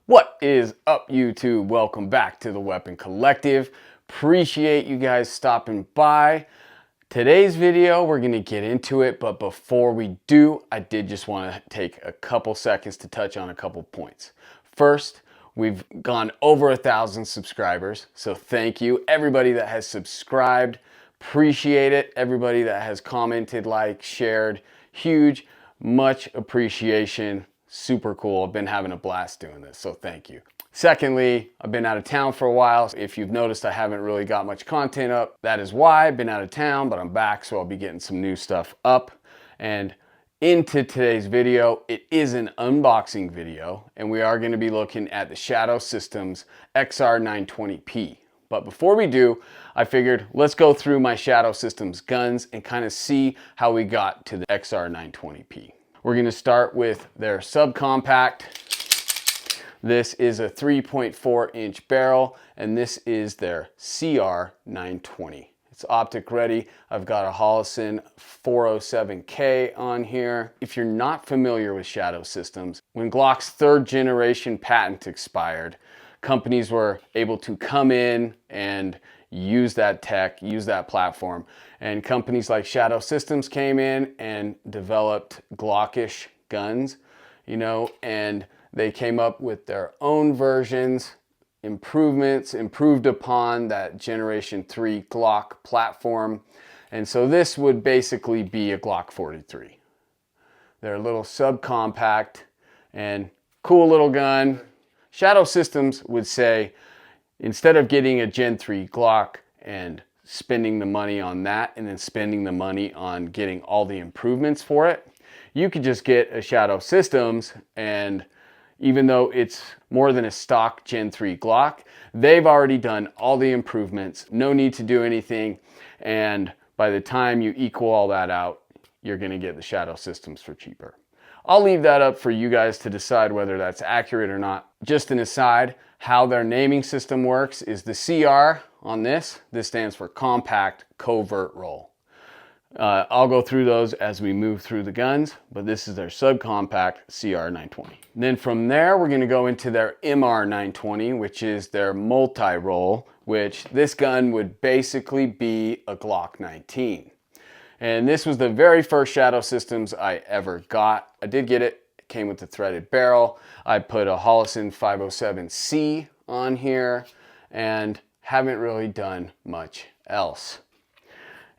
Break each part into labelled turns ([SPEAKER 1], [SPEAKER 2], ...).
[SPEAKER 1] What is up, YouTube? Welcome back to the Weapon Collective. Appreciate you guys stopping by. Today's video, we're gonna get into it, but before we do, I did just wanna take a couple seconds to touch on a couple points. First, we've gone over 1,000 subscribers, so thank you. Everybody that has subscribed, appreciate it. Everybody that has commented, liked, shared, huge, much appreciation. Super cool. I've been having a blast doing this, so thank you. Secondly, I've been out of town for a while. If you've noticed, I haven't really got much content up. That is why I've been out of town, but I'm back, so I'll be getting some new stuff up. And into today's video, it is an unboxing video, and we are going to be looking at the Shadow Systems XR920P. But before we do, I figured let's go through my Shadow Systems guns and kind of see how we got to the XR920P. We're going to start with their subcompact. This is a 3.4 inch barrel, and this is their CR920. It's optic ready. I've got a Holosun 407K on here. If you're not familiar with Shadow Systems, when Glock's 3rd generation patent expired, companies were able to come in and use that tech, use that platform. And companies like Shadow Systems came in and developed Glockish guns, and they came up with their own versions, improvements, improved upon that Generation 3 Glock platform. And so this would basically be a Glock 43. They're a little subcompact and cool little gun. Shadow Systems would say, instead of getting a Gen 3 Glock and spending the money on that and then spending the money on getting all the improvements for it, you could just get a Shadow Systems, and even though it's more than a stock Gen 3 Glock, they've already done all the improvements, no need to do anything, and by the time you equal all that out, you're going to get the Shadow Systems for cheaper. I'll leave that up for you guys to decide whether that's accurate or not. Just an aside, how their naming system works is the CR on this. This stands for Compact Covert Roll. I'll go through those as we move through the guns, but this is their subcompact CR920. Then from there, we're going to go into their MR920, which is their multi-roll, which this gun would basically be a Glock 19. And this was the very first Shadow Systems I ever got. I did get it. It came with the threaded barrel. I put a Holosun 507C on here and haven't really done much else.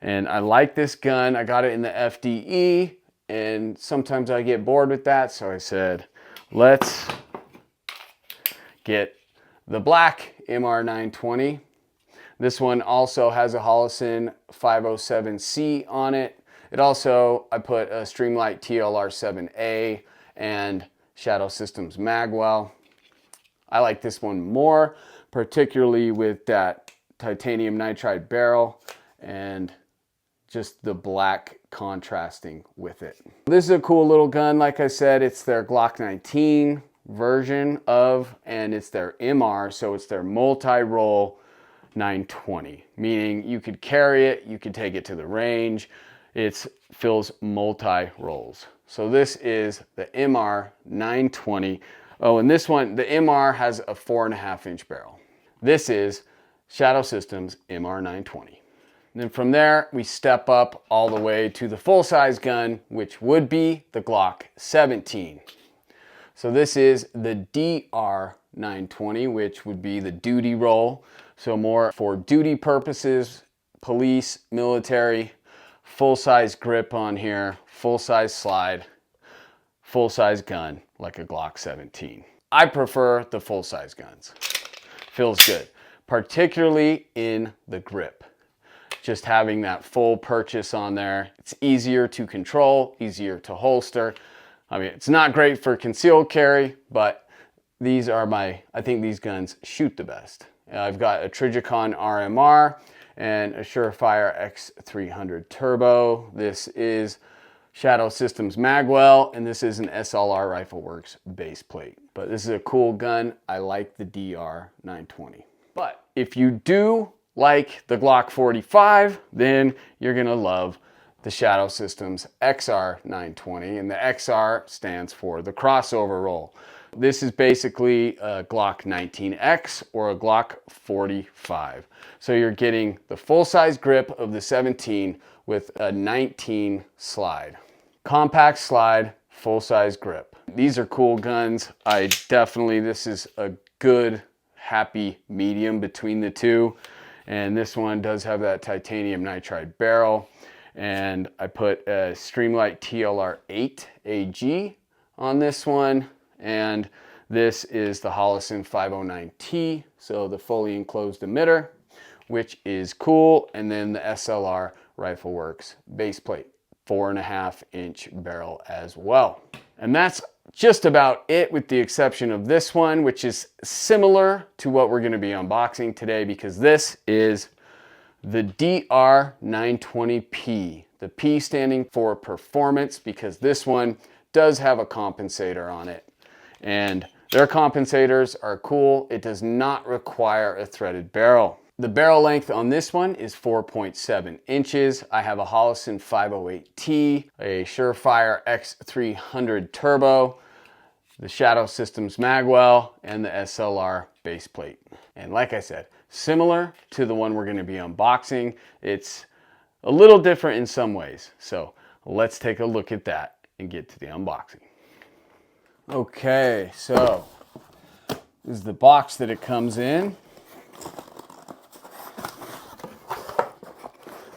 [SPEAKER 1] And I like this gun. I got it in the FDE, and sometimes I get bored with that, so I said, let's get the black MR920. This one also has a Holosun 507C on it. It also, I put a Streamlight TLR7A and Shadow Systems Magwell. I like this one more, particularly with that titanium nitride barrel and just the black contrasting with it. This is a cool little gun. Like I said, it's their Glock 19 version of, and it's their MR, so it's their multi-roll 920, meaning you could carry it, you could take it to the range. It fills multi-rolls. So this is the MR 920. Oh, and this one, the MR has a 4.5 inch barrel. This is Shadow Systems MR 920. And then from there, we step up all the way to the full-size gun, which would be the Glock 17. So this is the DR 920, which would be the duty roll. So more for duty purposes, police, military, full-size grip on here, full-size slide, full-size gun like a Glock 17. I prefer the full-size guns. Feels good, particularly in the grip. Just having that full purchase on there. It's easier to control, easier to holster. I mean, it's not great for concealed carry, but these are I think these guns shoot the best. I've got a Trijicon RMR and a Surefire X300 Turbo. This is Shadow Systems Magwell, and this is an SLR Rifle Works base plate. But this is a cool gun. I like the DR 920. But if you do like the Glock 45, then you're gonna love the Shadow Systems XR920, and the XR stands for the crossover roll. this is basically a Glock 19X or a Glock 45. So you're getting the full-size grip of the 17 with a 19 slide. Compact slide, full-size grip. These are cool guns. This is a good, happy medium between the two. And this one does have that titanium nitride barrel. And I put a Streamlight TLR8 AG on this one. And this is the Holosun 509T, so the fully enclosed emitter, which is cool. And then the SLR Rifle Works base plate, 4.5-inch barrel as well. And that's just about it, with the exception of this one, which is similar to what we're going to be unboxing today, because this is the DR920P. The P standing for performance, because this one does have a compensator on it. And their compensators are cool. It does not require a threaded barrel. The barrel length on this one is 4.7 inches. I have a Holosun 508T, a Surefire X300 Turbo, the Shadow Systems magwell, and the SLR base plate. And like I said, similar to the one we're going to be unboxing. It's a little different in some ways. So let's take a look at that and get to the unboxing. Okay, so this is the box that it comes in.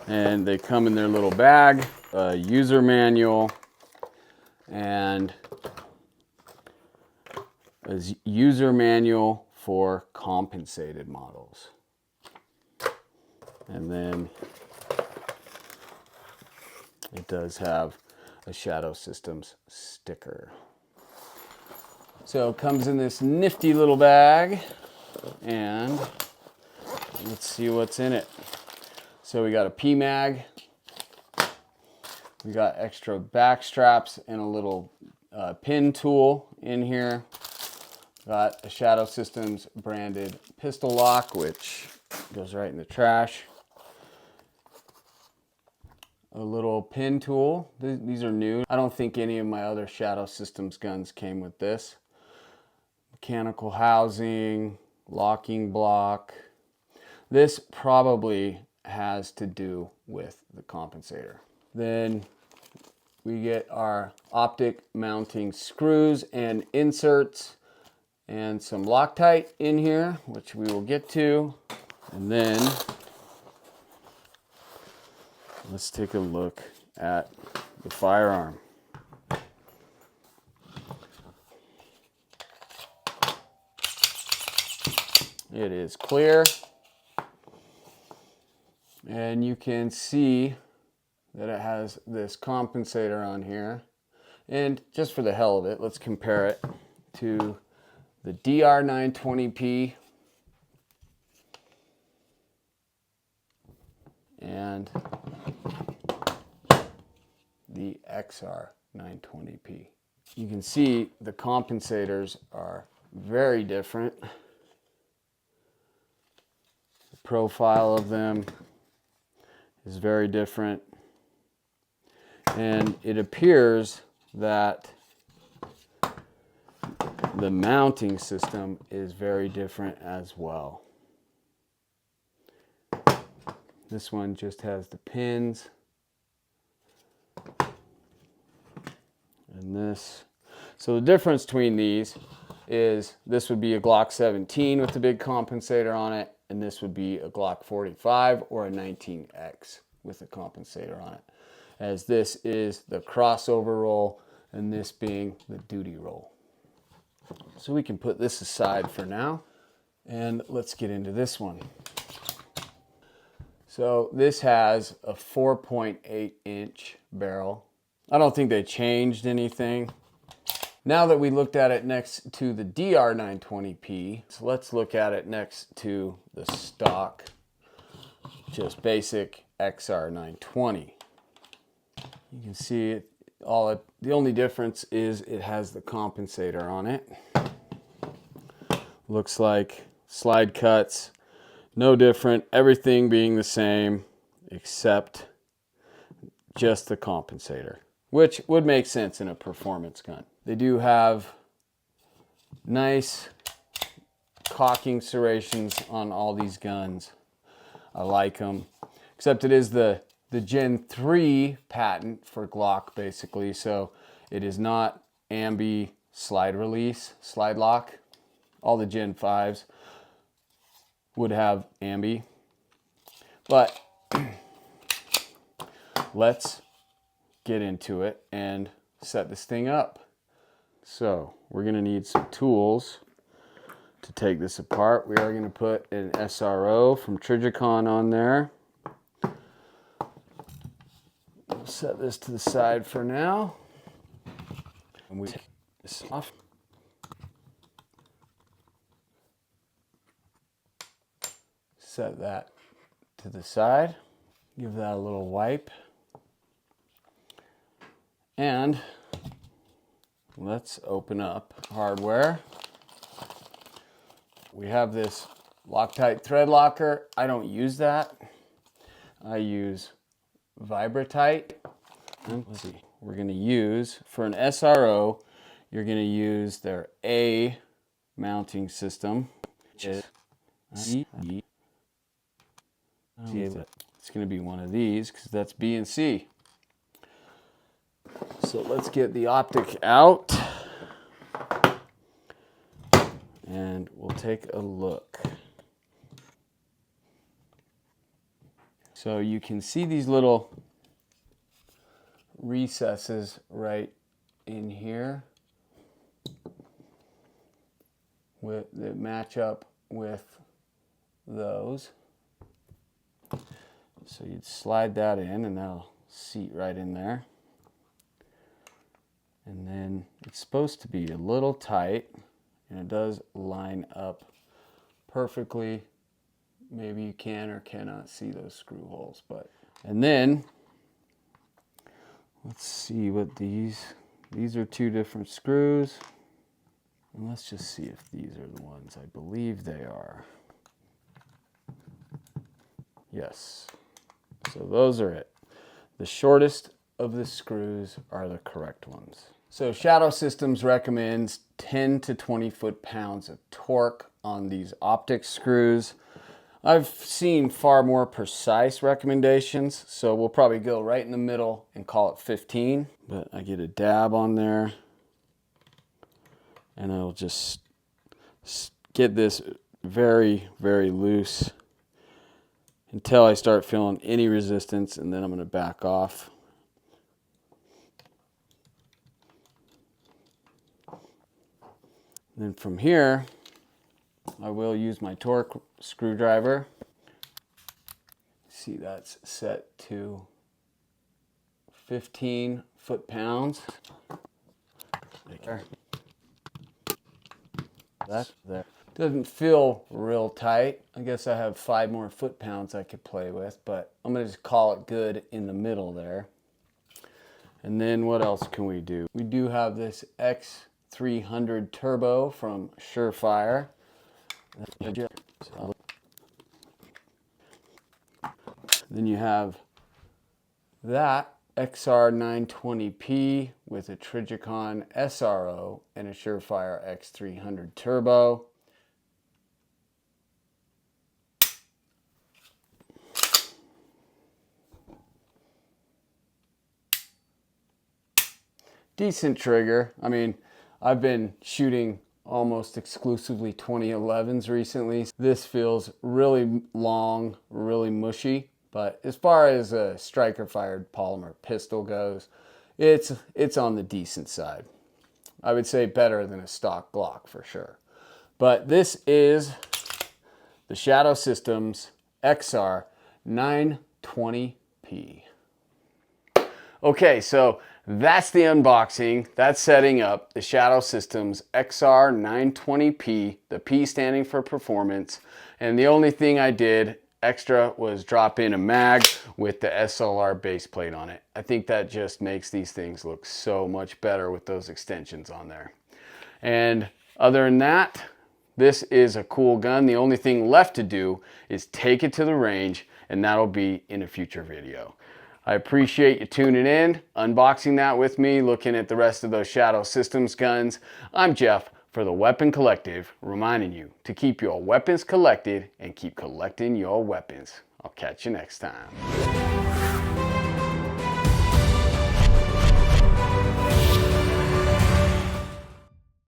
[SPEAKER 1] And they come in their little bag, a user manual, and a user manual for compensated models. And then it does have a Shadow Systems sticker. So it comes in this nifty little bag, and let's see what's in it. So we got a P-mag, we got extra back straps and a little pin tool in here. Got a Shadow Systems branded pistol lock, which goes right in the trash. A little pin tool. These are new. I don't think any of my other Shadow Systems guns came with this. Mechanical housing, locking block. This probably has to do with the compensator. Then we get our optic mounting screws and inserts and some Loctite in here, which we will get to. And then let's take a look at the firearm. It is clear, and you can see that it has this compensator on here. And just for the hell of it, let's compare it to the DR920P and the XR920P. You can see the compensators are very different. The profile of them is very different, and it appears that the mounting system is very different as well. This one just has the pins, and this. So the difference between these is this would be a Glock 17 with the big compensator on it, and this would be a Glock 45 or a 19X with a compensator on it, as this is the crossover roll and this being the duty roll. So we can put this aside for now, and let's get into this one. So this has a 4.8-inch barrel. I don't think they changed anything. Now that we looked at it next to the DR920P, so let's look at it next to the stock, just basic XR920. You can see it. The only difference is it has the compensator on it. Looks like slide cuts, no different, everything being the same except just the compensator, which would make sense in a performance gun. They do have Nice cocking serrations on all these guns. I like them, except it is the Gen 3 patent for Glock, basically, so it is not ambi slide release, slide lock. All the Gen 5s would have ambi, but let's get into it and set this thing up. So we're gonna need some tools to take this apart. We are gonna put an SRO from Trijicon on there. We'll set this to the side for now. And we take this off. Set that to the side. Give that a little wipe. And let's open up hardware. We have this Loctite thread locker. I don't use that. I use Vibratite. Let's see. We're going to use, for an SRO, you're going to use their A mounting system. It's going to be one of these because that's B and C. So let's get the optic out and we'll take a look. So you can see these little recesses right in here that match up with those. So you'd slide that in and that'll seat right in there. And then it's supposed to be a little tight, and it does line up perfectly. Maybe you can or cannot see those screw holes, but, and then let's see what these are two different screws. And let's just see if these are the ones. I believe they are. Yes. So those are it. The shortest of the screws are the correct ones. So Shadow Systems recommends 10 to 20 foot-pounds of torque on these optic screws. I've seen far more precise recommendations, so we'll probably go right in the middle and call it 15. But I get a dab on there, and I'll just get this very, very loose until I start feeling any resistance, and then I'm going to back off. Then from here, I will use my torque screwdriver. See, that's set to 15 foot-pounds. There. That there. Doesn't feel real tight. I guess I have 5 more foot-pounds I could play with, but I'm gonna just call it good in the middle there. And then what else can we do? We do have this X300 Turbo from Surefire. Then you have that XR920P with a Trijicon SRO and a Surefire X300 Turbo. Decent trigger. I mean, I've been shooting almost exclusively 2011s recently. This feels really long, really mushy, but as far as a striker-fired polymer pistol goes, it's on the decent side. I would say better than a stock Glock for sure. But this is the Shadow Systems XR920P. Okay, so that's the unboxing. That's setting up the Shadow Systems XR920P, the P standing for performance. And the only thing I did extra was drop in a mag with the SLR base plate on it. I think that just makes these things look so much better with those extensions on there. And other than that, this is a cool gun. The only thing left to do is take it to the range, and that'll be in a future video. I appreciate you tuning in, unboxing that with me, looking at the rest of those Shadow Systems guns. I'm Jeff for the Weapon Collective, reminding you to keep your weapons collected and keep collecting your weapons. I'll catch you next time.